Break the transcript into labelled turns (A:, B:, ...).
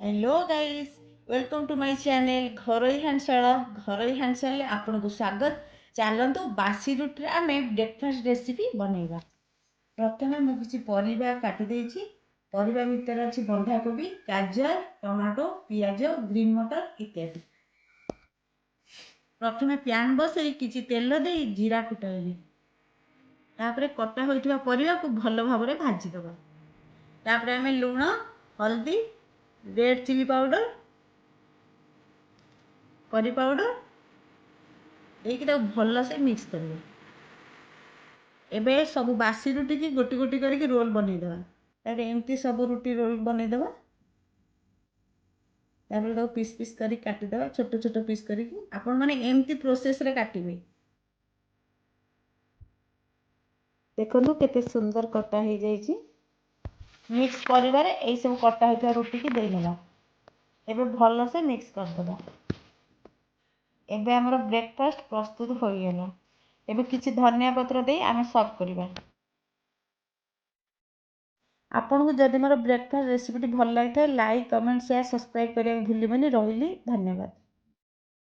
A: Hello guys, welcome to my channel घरोई हांडशाला आपको स्वागत। चलतु बासी रुटी आम ब्रेकफास्ट रेसिपी बनैबा। प्रथम मुझे किसी परिवा काटी देछि। परिवा भितर अच्छी बंधाकोबी, गाजर, टमाटो, पियाज, ग्रीन मटर इत्यादि। प्रथम प्यान बसई किसी तेल दे जीरा फुटाइली। तापर कटा होइथिबा परिवा को भल भाव में भाजीदबा। तापर आम लुण, हल्दी, red chili powder, curry powder देकी भल से मिक्स करेंगे। एबे सब बासी रुटी की गोटी गोटी करके रोल बनईदेवा। तापर एमती सब रुटी रोल बनईदेवा। तापर पीस पीस कर काटिदेवा, छोट छोट पीस करके आपण माने एमती प्रोसेस रे काटिबे। देखो केते सुंदर कटा हो जाइए। मिक्स करिवारे एई सब कटा होता रुटी की देदेला। एबे भल से मिक्स करदेवा। एबे हमर ब्रेकफास्ट प्रस्तुत हो गला। एबे किछि धनिया पत्र दे आमे सर्व करिबा। आपनको जदि मोर ब्रेकफास्ट रेसिपी भल लगे लाइक, कमेंट, शेयर, सब्सक्राइब करने भूलिबनी। रहिली, धन्यवाद।